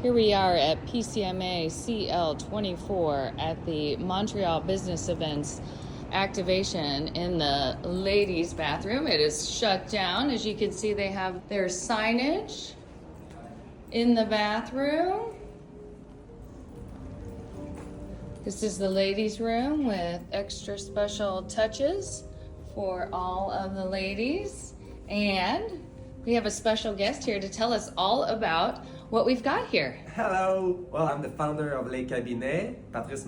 Here we are at PCMA CL24 at the Montreal Business Events activation in the ladies' bathroom. It is shut down. As you can see, they have their signage in the bathroom. This is the ladies' room with extra special touches for all of the ladies. And we have a special guest here to tell us all about what we've got here. Hello, well, I'm the founder of Les Cabinets, Patrice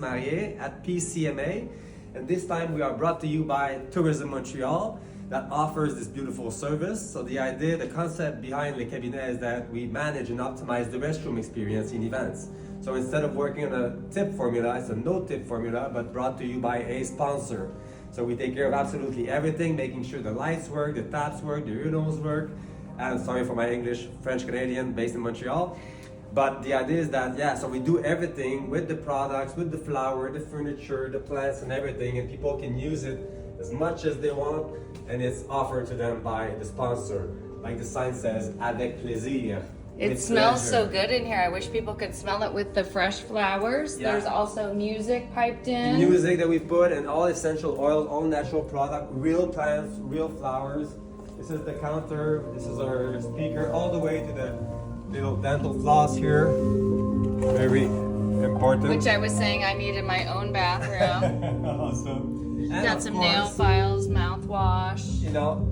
at PCMA, and this time we are brought to you by Tourism Montreal that offers this beautiful service. So the idea, the concept behind Les Cabinets is that we manage and optimize the restroom experience in events. So instead of working on a tip formula, it's a no-tip formula, but brought to you by a sponsor. So we take care of absolutely everything, making sure the lights work, the taps work, the urinals work. And sorry for my English, French Canadian, based in Montreal. But the idea is that, yeah, so we do everything with the products, with the flower, the furniture, the plants and everything, and people can use it as much as they want, and it's offered to them by the sponsor. Like the sign says, avec plaisir. It smells so good in here. I wish people could smell it with the fresh flowers. Yeah. There's also music piped in. Music that we put, and all essential oils, all natural product, real plants, real flowers. This is the counter, this is our speaker, all the way to the little dental floss here. Very important. Which I was saying I needed my own bathroom. Awesome. And Got of some course, nail files, mouthwash. You know,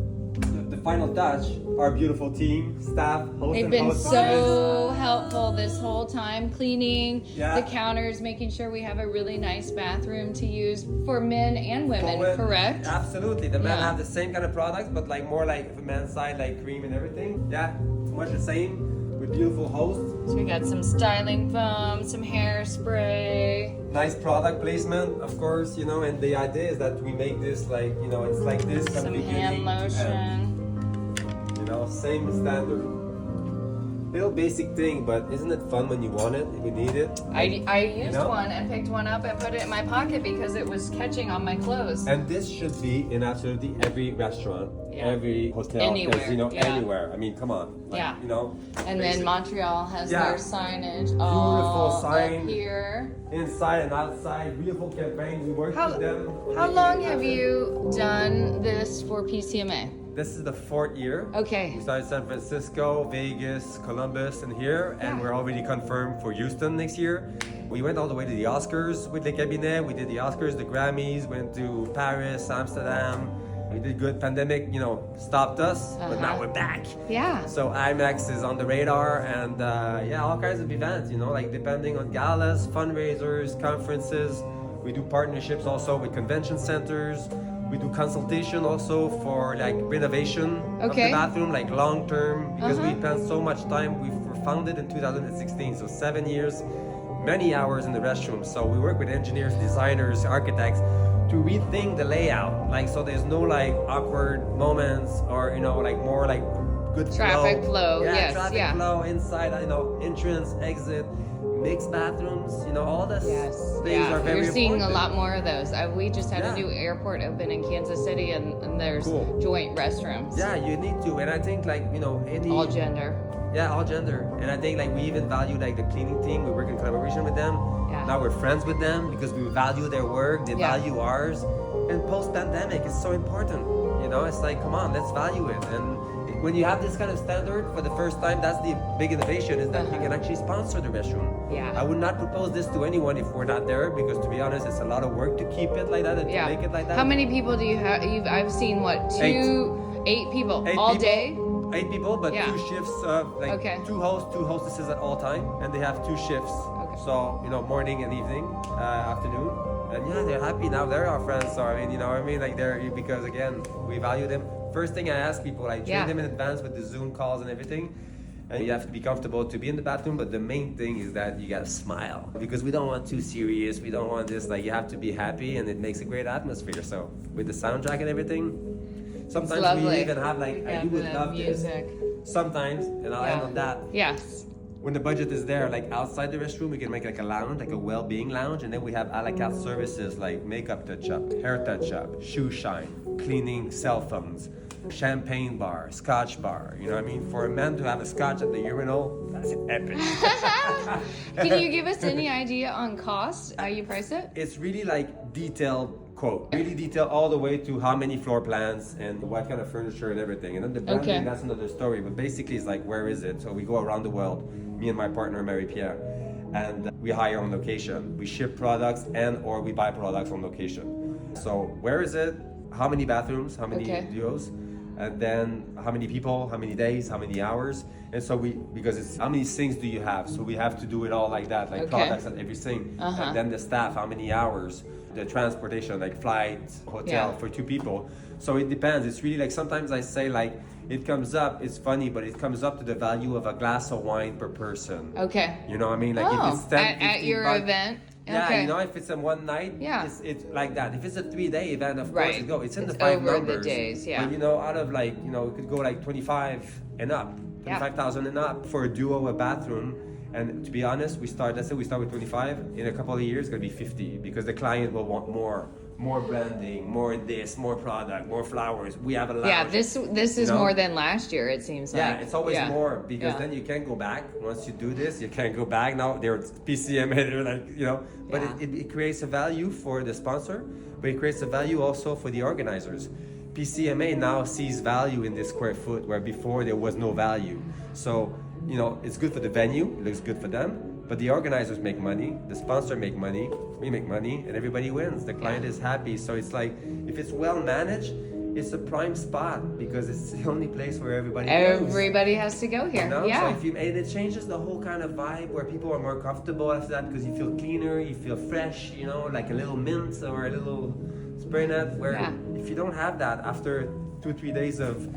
the final touch, our beautiful team, staff, host They've and been hostess. so helpful this whole time, cleaning Yeah. the counters, making sure we have a really nice bathroom to use for men and women, correct? Absolutely. The men Yeah. have the same kind of products, but like more like the men's side, like cream and everything. Yeah, much the same with beautiful hosts. So we got some styling foam, some hairspray. Nice product placement, of course, you know, and the idea is that we make this like, you know, it's like this from Some the hand beginning. lotion. And, you know, same standard. Little basic thing, but isn't it fun when you want it, when you need it? I used know? one and picked one up and put it in my pocket because it was catching on my clothes. And this should be in absolutely every restaurant, Yeah. every hotel, Anywhere, you know, yeah. anywhere. I mean, come on. Like, Yeah. You know. And then basic. Montreal has Yeah. their signage all sign. up here. Inside and outside, beautiful campaign. We work with them. How long have you done this for PCMA? This is the 4th year. Okay. We started San Francisco, Vegas, Columbus, and here, and Yeah. we're already confirmed for Houston next year. We went all the way to the Oscars with Les Cabinets. We did the Oscars, the Grammys, went to Paris, Amsterdam. We did good. Pandemic, you know, stopped us, but now we're back. Yeah. So IMAX is on the radar, and yeah, all kinds of events, you know, like depending on galas, fundraisers, conferences. We do partnerships also with convention centers. We do consultation also for like renovation of Okay. the bathroom, like long term, because we Uh-huh. spent so much time. We were founded in 2016, so 7 years, many hours in the restroom. So we work with engineers, designers, architects to rethink the layout, like so there's no like awkward moments or you know like more like good Traffic flow, Yeah, yes, traffic yeah. flow inside, you know, entrance, exit, mixed bathrooms, you know, all this things Yeah. are very You're seeing important. a lot more of those. We just had Yeah. a new airport open in Kansas City, and there's Cool. joint restrooms. Yeah, you need to, and I think like you know any All gender. yeah, all gender, and I think like we even value like the cleaning team. We work in collaboration with them. Yeah. Now we're friends with them because we value their work, they Yeah. value ours. And post-pandemic, it's so important. You know, it's like come on, let's value it. And when you have this kind of standard for the first time, that's the big innovation is that you can actually sponsor the restroom. Yeah. I would not propose this to anyone if we're not there because to be honest, it's a lot of work to keep it like that and Yeah. to make it like that. How many people do you have? I've seen what, eight people Eight all people. day. 8 people, but Yeah. 2 shifts of like Okay. 2 hosts, 2 hostesses at all time, and they have 2 shifts. Okay. So you know, morning and evening, afternoon, and yeah, they're happy now. They're our friends. So I mean, you know, what I mean, like they're because again, we value them. First thing I ask people, I train Yeah. them in advance with the Zoom calls and everything. And you have to be comfortable to be in the bathroom, but the main thing is that you gotta smile because we don't want too serious. We don't want this like you have to be happy, and it makes a great atmosphere. So with the soundtrack and everything, sometimes we lovely. even have like I Have would the love this. music. Sometimes, and I'll end on that. Yes. When the budget is there, like outside the restroom, we can make like a lounge, like a well-being lounge, and then we have a la carte services like makeup touch-up, hair touch-up, shoe shine, cleaning cell phones, champagne bar, scotch bar. You know what I mean? For a man to have a scotch at the urinal, that's epic. Can you give us any idea on cost, how you price it? It's really like detailed quote, really detailed all the way to how many floor plans and what kind of furniture and everything. And then the branding, that's another story. But basically, it's like, where is it? So we go around the world, me and my partner, Marie-Pierre, and we hire on location. We ship products and or we buy products on location. So where is it? How many bathrooms? How many duos? And then how many people, how many days, how many hours. And so because it's how many sinks do you have? So we have to do it all like that, like products at every sink. And then the staff, how many hours, the transportation, like flight, hotel for 2 people. So it depends. It's really like, sometimes I say like, it comes up, it's funny, but it comes up to the value of a glass of wine per person. You know what I mean? Like if it's 10, at your bucks, event? Yeah, you know, if it's a one night, it's like that. If it's a 3-day event, of course, it's in the 5 over numbers. The days, But you know, out of like, you know, it could go like 25 and up, 25,000 and up for a duo, a bathroom. And to be honest, let's say we start with 25. In a couple of years, it's gonna be 50 because the client will want more branding, more this, more product, more flowers. We have a lounge. Yeah, this is more than last year, it seems like. Yeah, it's always more because then you can't go back. Once you do this, you can't go back. Now they're PCMA, they're like, you know, but it creates a value for the sponsor, but it creates a value also for the organizers. PCMA now sees value in this square foot where before there was no value. So, you know, it's good for the venue, it looks good for them. But the organizers make money, the sponsor make money, we make money, and everybody wins. The client is happy. So it's like, if it's well managed, it's a prime spot because it's the only place where everybody has to go here. You know? So and it changes the whole kind of vibe where people are more comfortable after that because you feel cleaner, you feel fresh, you know, like a little mint or a little spray net. Where if you don't have that after 2-3 days of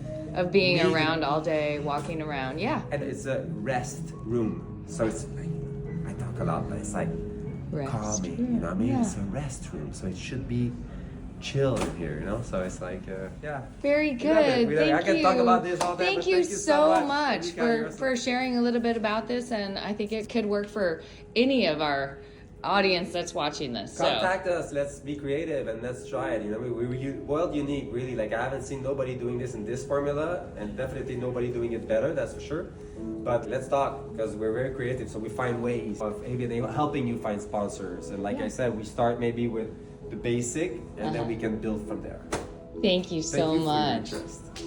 being around all day, walking around, and it's a rest room. So it's like, I talk a lot, but it's like calming, you know what I mean? It's a restroom, so it should be chill in here, you know? So it's like, Very good. Thank you. I can talk about this all day. Thank you so much for sharing a little bit about this, and I think it could work for any of our audience that's watching this. Contact us. Let's be creative and let's try it. You know, we're world unique, really. Like I haven't seen nobody doing this in this formula, and definitely nobody doing it better. That's for sure. But let's talk because we're very creative. So we find ways of helping you find sponsors. And like I said, we start maybe with the basic, and then we can build from there. Thank you so much. For your interest.